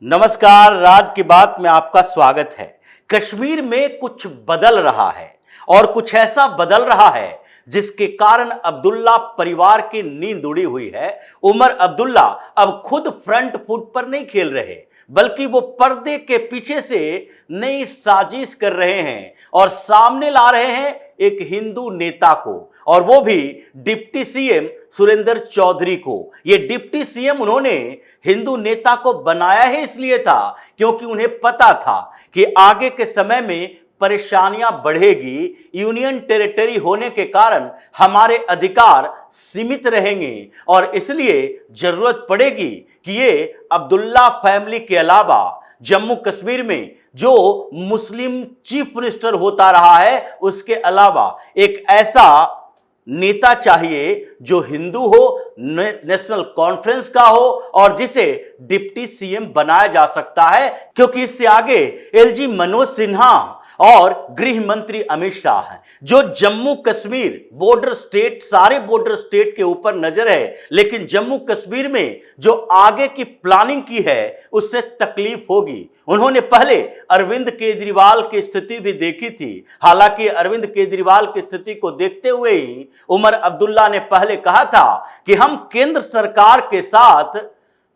नमस्कार, राज की बात में आपका स्वागत है। कश्मीर में कुछ बदल रहा है और कुछ ऐसा बदल रहा है जिसके कारण अब्दुल्ला परिवार की नींद उड़ी हुई है। उमर अब्दुल्ला अब खुद फ्रंट फुट पर नहीं खेल रहे, बल्कि वो पर्दे के पीछे से नई साजिश कर रहे हैं और सामने ला रहे हैं एक हिंदू नेता को, और वो भी डिप्टी सीएम सुरेंद्र चौधरी को। ये डिप्टी सीएम उन्होंने हिंदू नेता को बनाया ही इसलिए था क्योंकि उन्हें पता था कि आगे के समय में परेशानियां बढ़ेगी। यूनियन टेरिटरी होने के कारण हमारे अधिकार सीमित रहेंगे और इसलिए जरूरत पड़ेगी कि ये अब्दुल्ला फैमिली के अलावा जम्मू कश्मीर में जो मुस्लिम चीफ मिनिस्टर होता रहा है उसके अलावा एक ऐसा नेता चाहिए जो हिंदू हो, नेशनल कॉन्फ्रेंस का हो और जिसे डिप्टी सीएम बनाया जा सकता है, क्योंकि इससे आगे एलजी मनोज सिन्हा और गृह मंत्री अमित शाह हैं। जो जम्मू कश्मीर बॉर्डर स्टेट, सारे बॉर्डर स्टेट के ऊपर नजर है, लेकिन जम्मू कश्मीर में जो आगे की प्लानिंग की है उससे तकलीफ होगी। उन्होंने पहले अरविंद केजरीवाल की स्थिति भी देखी थी। हालांकि अरविंद केजरीवाल की स्थिति को देखते हुए ही उमर अब्दुल्ला ने पहले कहा था कि हम केंद्र सरकार के साथ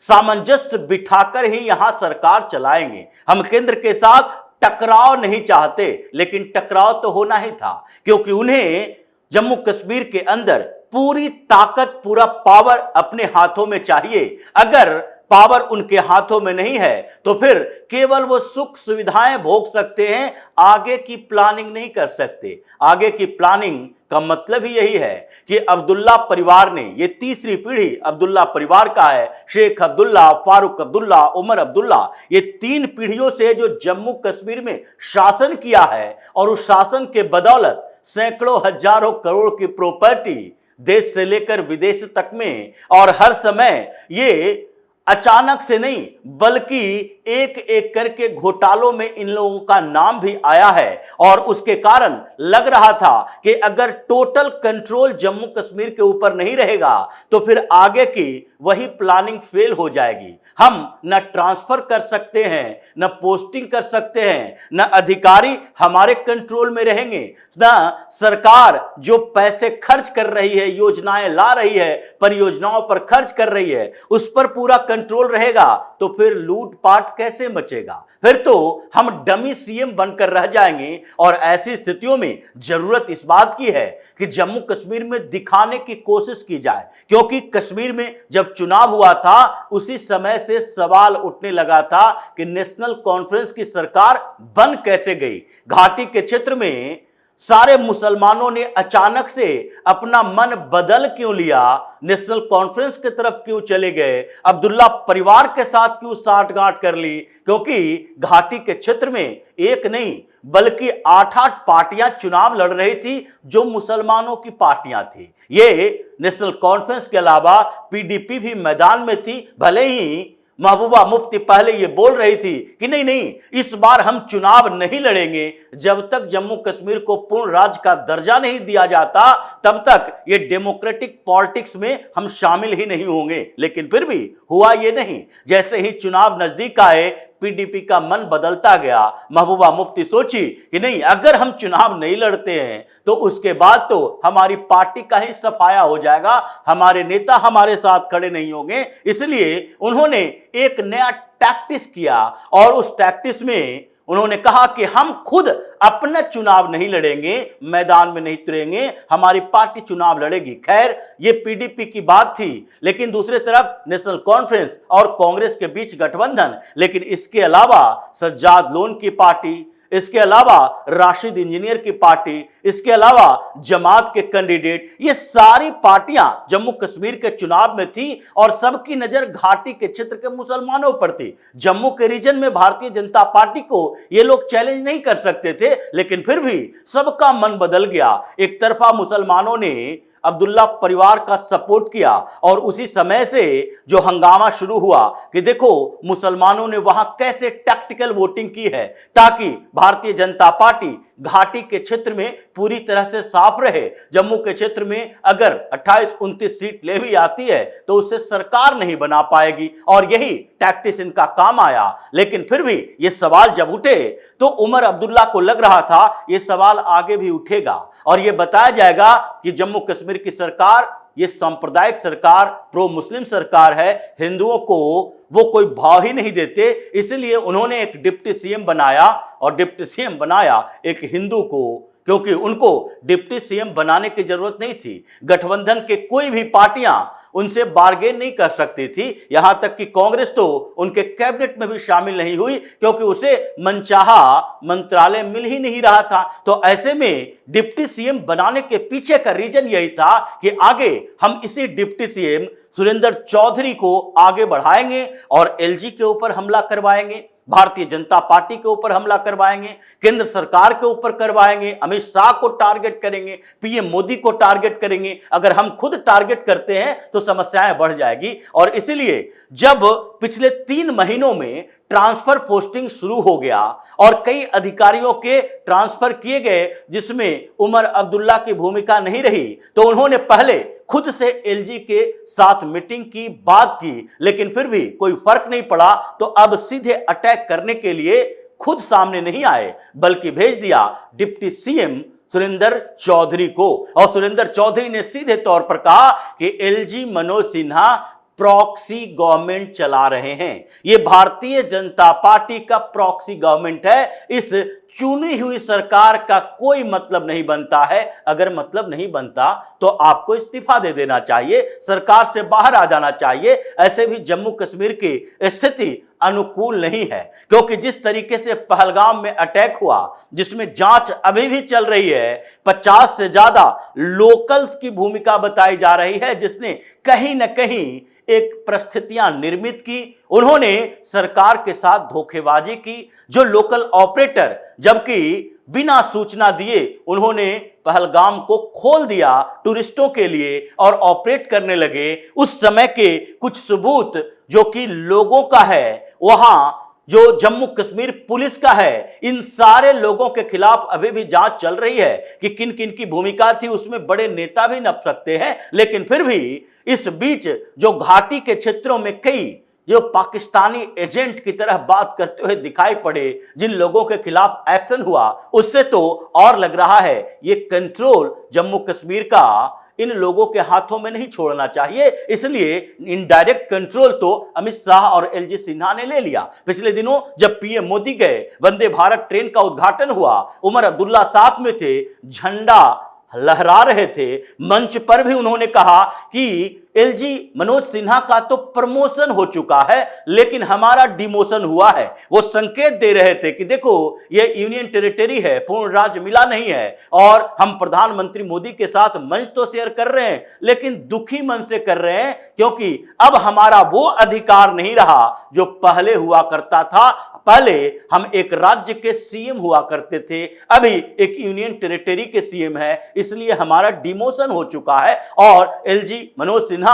सामंजस्य बिठाकर ही यहां सरकार चलाएंगे, हम केंद्र के साथ टकराव नहीं चाहते। लेकिन टकराव तो होना ही था, क्योंकि उन्हें जम्मू कश्मीर के अंदर पूरी ताकत, पूरा पावर अपने हाथों में चाहिए। अगर पावर उनके हाथों में नहीं है तो फिर केवल वो सुख सुविधाएं भोग सकते हैं, आगे की प्लानिंग नहीं कर सकते। आगे की प्लानिंग का मतलब ही यही है कि अब्दुल्ला परिवार ने, ये तीसरी पीढ़ी अब्दुल्ला परिवार का है, शेख अब्दुल्ला, फारूक अब्दुल्ला, उमर अब्दुल्ला, ये तीन पीढ़ियों से जो जम्मू कश्मीर में शासन किया है और उस शासन के बदौलत सैकड़ों हजारों करोड़ की प्रॉपर्टी देश से लेकर विदेश तक में, और हर समय ये अचानक से नहीं बल्कि एक एक करके घोटालों में इन लोगों का नाम भी आया है। और उसके कारण लग रहा था कि अगर टोटल कंट्रोल जम्मू कश्मीर के ऊपर नहीं रहेगा तो फिर आगे की वही प्लानिंग फेल हो जाएगी। हम न ट्रांसफर कर सकते हैं, न पोस्टिंग कर सकते हैं, न अधिकारी हमारे कंट्रोल में रहेंगे, न सरकार जो पैसे खर्च कर रही है, योजनाएं ला रही है, परियोजनाओं पर खर्च कर रही है, उस पर पूरा कंट्रोल रहेगा। तो फिर लूटपाट कैसे मचेगा? फिर तो हम डमी सीएम बनकर रह जाएंगे। और ऐसी स्थितियों में जरूरत इस बात की है कि जम्मू कश्मीर में दिखाने की कोशिश की जाए, क्योंकि कश्मीर में जब चुनाव हुआ था उसी समय से सवाल उठने लगा था कि नेशनल कॉन्फ्रेंस की सरकार बन कैसे गई। घाटी के क्षेत्र में सारे मुसलमानों ने अचानक से अपना मन बदल क्यों लिया, नेशनल कॉन्फ्रेंस की तरफ क्यों चले गए, अब्दुल्ला परिवार के साथ क्यों साठगांठ कर ली? क्योंकि घाटी के क्षेत्र में एक नहीं बल्कि 8-8 पार्टियां चुनाव लड़ रही थी जो मुसलमानों की पार्टियां थी। ये नेशनल कॉन्फ्रेंस के अलावा पीडीपी भी मैदान में थी। भले ही महबूबा मुफ्ती पहले ये बोल रही थी कि नहीं नहीं, इस बार हम चुनाव नहीं लड़ेंगे, जब तक जम्मू कश्मीर को पूर्ण राज्य का दर्जा नहीं दिया जाता तब तक ये डेमोक्रेटिक पॉलिटिक्स में हम शामिल ही नहीं होंगे। लेकिन फिर भी हुआ ये नहीं। जैसे ही चुनाव नजदीक आए पीडीपी का मन बदलता गया। महबूबा मुफ्ती सोची कि नहीं, अगर हम चुनाव नहीं लड़ते हैं तो उसके बाद तो हमारी पार्टी का ही सफाया हो जाएगा, हमारे नेता हमारे साथ खड़े नहीं होंगे। इसलिए उन्होंने एक नया टैक्टिस किया और उस टैक्टिस में उन्होंने कहा कि हम खुद अपना चुनाव नहीं लड़ेंगे, मैदान में नहीं उतरेंगे, हमारी पार्टी चुनाव लड़ेगी। खैर, ये पीडीपी की बात थी, लेकिन दूसरी तरफ नेशनल कॉन्फ्रेंस और कांग्रेस के बीच गठबंधन, लेकिन इसके अलावा सज्जाद लोन की पार्टी, इसके अलावा राशिद इंजीनियर की पार्टी, इसके अलावा जमात के कैंडिडेट, ये सारी पार्टियां जम्मू कश्मीर के चुनाव में थी और सबकी नजर घाटी के क्षेत्र के मुसलमानों पर थी। जम्मू के रीजन में भारतीय जनता पार्टी को ये लोग चैलेंज नहीं कर सकते थे, लेकिन फिर भी सबका मन बदल गया। एक तरफा मुसलमानों ने अब्दुल्ला परिवार का सपोर्ट किया और उसी समय से जो हंगामा शुरू हुआ कि देखो मुसलमानों ने वहां कैसे टैक्टिकल वोटिंग की है ताकि भारतीय जनता पार्टी घाटी के क्षेत्र में पूरी तरह से साफ रहे। जम्मू के क्षेत्र में अगर 28-29 सीट ले भी आती है तो उससे सरकार नहीं बना पाएगी और यही टैक्टिस इनका काम आया। लेकिन फिर भी ये सवाल जब उठे तो उमर अब्दुल्ला को लग रहा था ये सवाल आगे भी उठेगा और ये बताया जाएगा कि जम्मू कश्मीर की सरकार ये सांप्रदायिक सरकार, प्रो मुस्लिम सरकार है, हिंदुओं को वो कोई भाव ही नहीं देते, इसलिए उन्होंने एक डिप्टी सीएम बनाया और डिप्टी सीएम बनाया एक हिंदू को, क्योंकि उनको डिप्टी सीएम बनाने की जरूरत नहीं थी। गठबंधन के कोई भी पार्टियां उनसे बार्गेन नहीं कर सकती थी, यहां तक कि कांग्रेस तो उनके कैबिनेट में भी शामिल नहीं हुई क्योंकि उसे मनचाहा मंत्रालय मिल ही नहीं रहा था। तो ऐसे में डिप्टी सीएम बनाने के पीछे का रीजन यही था कि आगे हम इसी डिप्टी सीएम सुरेंद्र चौधरी को आगे बढ़ाएंगे और एलजी के ऊपर हमला करवाएंगे, भारतीय जनता पार्टी के ऊपर हमला करवाएंगे, केंद्र सरकार के ऊपर करवाएंगे, अमित शाह को टारगेट करेंगे, पीएम मोदी को टारगेट करेंगे। अगर हम खुद टारगेट करते हैं तो समस्याएं बढ़ जाएगी। और इसीलिए जब पिछले 3 महीनों में ट्रांसफर पोस्टिंग शुरू हो गया और कई अधिकारियों के ट्रांसफर किए गए जिसमें उमर अब्दुल्ला की भूमिका नहीं रही, तो उन्होंने पहले खुद से एलजी के साथ मीटिंग की, बात की, लेकिन फिर भी कोई फर्क नहीं पड़ा। तो अब सीधे अटैक करने के लिए खुद सामने नहीं आए बल्कि भेज दिया डिप्टी सीएम सुरेंद्र चौधरी को। और सुरेंद्र चौधरी ने सीधे तौर पर कहा कि LG Manoj Sinha proxy government चला रहे हैं, ये भारतीय जनता पार्टी का प्रॉक्सी गवर्नमेंट है, इस चुनी हुई सरकार का कोई मतलब नहीं बनता है। अगर मतलब नहीं बनता तो आपको इस्तीफा दे देना चाहिए, सरकार से बाहर आ जाना चाहिए। ऐसे भी जम्मू कश्मीर की स्थिति अनुकूल नहीं है, क्योंकि जिस तरीके से पहलगाम में अटैक हुआ जिसमें जांच अभी भी चल रही है, 50 से ज्यादा लोकल्स की भूमिका बताई जा रही है जिसने कहीं ना कहीं एक परिस्थितियां निर्मित की। उन्होंने सरकार के साथ धोखेबाजी की। जो लोकल ऑपरेटर जबकि बिना सूचना दिए उन्होंने पहलगाम को खोल दिया टूरिस्टों के लिए और ऑपरेट करने लगे, उस समय के कुछ सबूत जो कि लोगों का है, वहां जो जम्मू कश्मीर पुलिस का है, इन सारे लोगों के खिलाफ अभी भी जांच चल रही है कि किन किन की भूमिका थी। उसमें बड़े नेता भी नप सकते हैं, लेकिन फिर भी इस बीच जो घाटी के क्षेत्रों में कई जो पाकिस्तानी एजेंट की तरह बात करते हुए दिखाई पड़े, जिन लोगों के खिलाफ एक्शन हुआ, उससे तो और लग रहा है ये कंट्रोल जम्मू कश्मीर का इन लोगों के हाथों में नहीं छोड़ना चाहिए। इसलिए इनडायरेक्ट कंट्रोल तो अमित शाह और एलजी सिन्हा ने ले लिया। पिछले दिनों जब पीएम मोदी गए, वंदे भारत ट्रेन का उद्घाटन हुआ, उमर अब्दुल्ला साथ में थे, झंडा लहरा रहे थे, मंच पर भी उन्होंने कहा कि एलजी मनोज सिन्हा का तो प्रमोशन हो चुका है लेकिन हमारा डिमोशन हुआ है। वो संकेत दे रहे थे कि देखो ये यूनियन टेरिटरी है, पूर्ण राज्य मिला नहीं है और हम प्रधानमंत्री मोदी के साथ मंच तो शेयर कर रहे हैं लेकिन दुखी मन से कर रहे हैं, क्योंकि अब हमारा वो अधिकार नहीं रहा जो पहले हुआ करता था। पहले हम एक राज्य के सीएम हुआ करते थे, अभी एक यूनियन टेरिटरी के सीएम है, इसलिए हमारा डिमोशन हो चुका है। और एलजी मनोज सिन्हा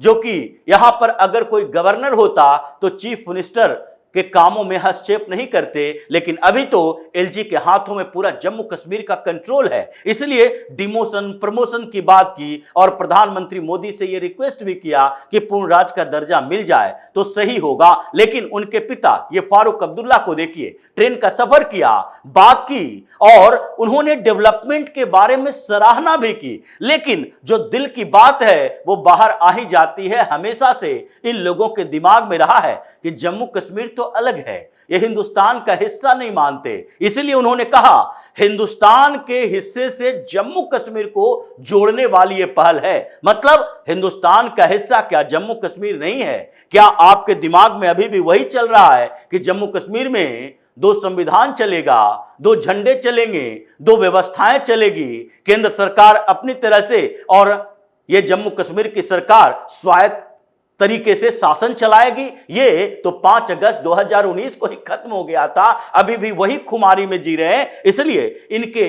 जो कि यहां पर अगर कोई गवर्नर होता तो चीफ मिनिस्टर के कामों में हस्तक्षेप नहीं करते, लेकिन अभी तो एलजी के हाथों में पूरा जम्मू कश्मीर का कंट्रोल है। इसलिए डिमोशन प्रमोशन की बात की और प्रधानमंत्री मोदी से यह रिक्वेस्ट भी किया कि पूर्ण राज्य का दर्जा मिल जाए तो सही होगा। लेकिन उनके पिता ये फारूक अब्दुल्ला को देखिए, ट्रेन का सफर किया, बात की और उन्होंने डेवलपमेंट के बारे में सराहना भी की, लेकिन जो दिल की बात है वो बाहर आ ही जाती है। हमेशा से इन लोगों के दिमाग में रहा है कि जम्मू कश्मीर अलग है, ये हिंदुस्तान का हिस्सा नहीं मानते। इसलिए उन्होंने कहा हिंदुस्तान के हिस्से से जम्मू कश्मीर को जोड़ने वाली ये पहल है। मतलब हिंदुस्तान का हिस्सा क्या जम्मू कश्मीर नहीं है? क्या आपके दिमाग में अभी भी वही चल रहा है कि जम्मू कश्मीर में 2 संविधान चलेगा, 2 झंडे चलेंगे, 2 व्यवस्थाएं चलेगी, केंद्र सरकार अपनी तरह से और ये जम्मू कश्मीर की सरकार स्वायत्त तरीके से शासन चलाएगी? ये तो 5 अगस्त 2019 को ही खत्म हो गया था, अभी भी वही खुमारी में जी रहे हैं। इसलिए इनके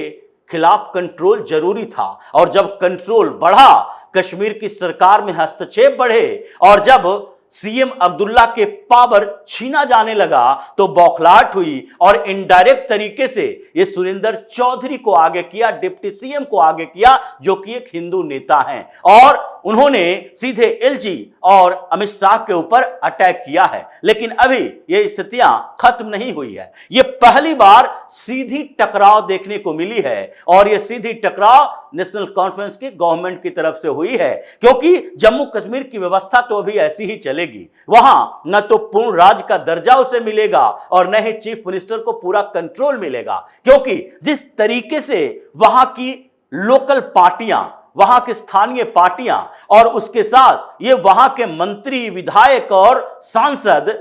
खिलाफ कंट्रोल जरूरी था। और जब कंट्रोल बढ़ा, कश्मीर की सरकार में हस्तक्षेप बढ़े और जब सीएम अब्दुल्ला के पावर छीना जाने लगा तो बौखलाहट हुई और इनडायरेक्ट तरीके से ये सुरेंद्र चौधरी को आगे किया, डिप्टी सीएम को आगे किया, जो कि एक हिंदू नेता हैं, और उन्होंने सीधे एलजी और अमित शाह के ऊपर अटैक किया है। लेकिन अभी ये स्थितियां खत्म नहीं हुई है। ये पहली बार सीधी टकराव देखने को मिली है और ये सीधी टकराव नेशनल कॉन्फ्रेंस की गवर्नमेंट की तरफ से हुई है, क्योंकि जम्मू कश्मीर की व्यवस्था तो अभी ऐसी ही चलेगी। वहां न तो पूर्ण राज्य का दर्जा उसे मिलेगा और न ही चीफ मिनिस्टर को पूरा कंट्रोल मिलेगा, क्योंकि जिस तरीके से वहां की लोकल पार्टियां, वहां के स्थानीय पार्टियां और उसके साथ ये वहां के मंत्री, विधायक और सांसद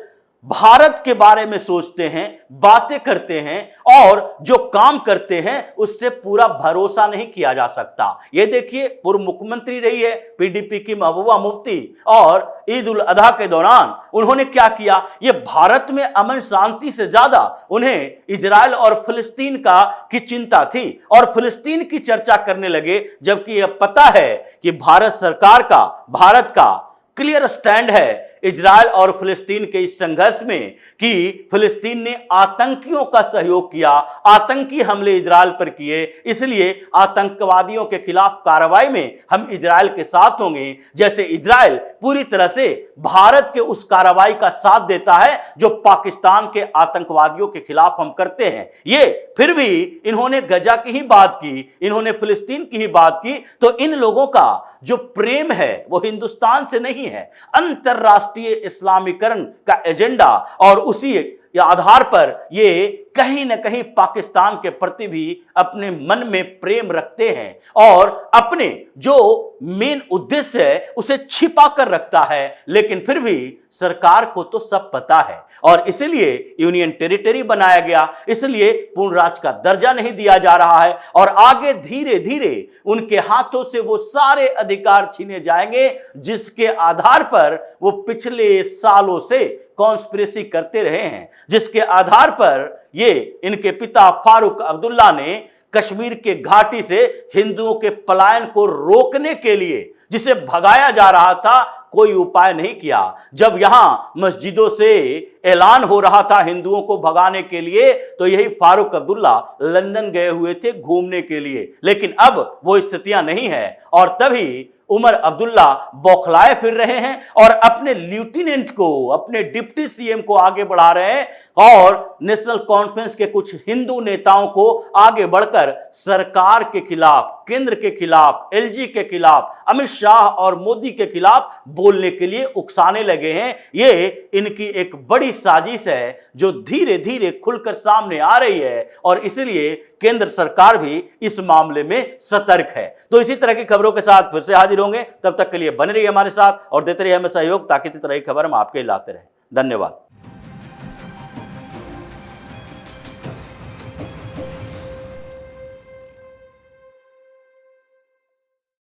भारत के बारे में सोचते हैं, बातें करते हैं और जो काम करते हैं उससे पूरा भरोसा नहीं किया जा सकता। ये देखिए, पूर्व मुख्यमंत्री रही है पीडीपी की महबूबा मुफ्ती, और ईद उल अजहा के दौरान उन्होंने क्या किया, ये भारत में अमन शांति से ज्यादा उन्हें इजराइल और फिलिस्तीन की चिंता थी और फिलिस्तीन की चर्चा करने लगे, जबकि यह पता है कि भारत सरकार का, भारत का क्लियर स्टैंड है इजराइल और फिलिस्तीन के इस संघर्ष में कि फिलिस्तीन ने आतंकियों का सहयोग किया, आतंकी हमले इजराइल पर किए, इसलिए आतंकवादियों के खिलाफ कार्रवाई में हम इजराइल के साथ होंगे। जैसे इजराइल पूरी तरह से भारत के उस कार्रवाई का साथ देता है जो पाकिस्तान के आतंकवादियों के खिलाफ हम करते हैं। ये फिर भी इन्होंने गजा की ही बात की, इन्होंने फिलिस्तीन की ही बात की, तो इन लोगों का जो प्रेम है वो हिंदुस्तान से नहीं है, अंतरराष्ट्रीय इस्लामीकरण का एजेंडा, और उसी आधार पर ये कहीं ना कहीं पाकिस्तान के प्रति भी अपने मन में प्रेम रखते हैं और अपने जो मेन उद्देश्य है उसे छिपा कर रखता है। लेकिन फिर भी सरकार को तो सब पता है और इसलिए यूनियन टेरिटरी बनाया गया, इसलिए पूर्ण राज्य का दर्जा नहीं दिया जा रहा है और आगे धीरे धीरे उनके हाथों से वो सारे अधिकार छीने जाएंगे जिसके आधार पर वो पिछले सालों से कॉन्स्पिरेसी करते रहे हैं, जिसके आधार पर ये इनके पिता फारूक अब्दुल्ला ने कश्मीर के घाटी से हिंदुओं के पलायन को रोकने के लिए, जिसे भगाया जा रहा था, कोई उपाय नहीं किया। जब यहां मस्जिदों से ऐलान हो रहा था हिंदुओं को भगाने के लिए, तो यही फारूक अब्दुल्ला लंदन गए हुए थे घूमने के लिए। लेकिन अब वो स्थितियां नहीं है और तभी उमर अब्दुल्ला बौखलाए फिर रहे हैं और अपने लेफ्टिनेंट को, अपने डिप्टी सीएम को आगे बढ़ा रहे हैं और नेशनल कॉन्फ्रेंस के कुछ हिंदू नेताओं को आगे बढ़कर सरकार के खिलाफ, केंद्र के खिलाफ, एलजी के खिलाफ, अमित शाह और मोदी के खिलाफ बोलने के लिए उकसाने लगे हैं। ये इनकी एक बड़ी साजिश है जो धीरे धीरे खुलकर सामने आ रही है और इसलिए केंद्र सरकार भी इस मामले में सतर्क है। तो इसी तरह की खबरों के साथ फिर से हाजिर होंगे, तब तक के लिए बने रहिए हमारे साथ और देते रहिए हमें सहयोग, ताकि इसी तरह की खबर हम आपके लाते रहें। धन्यवाद।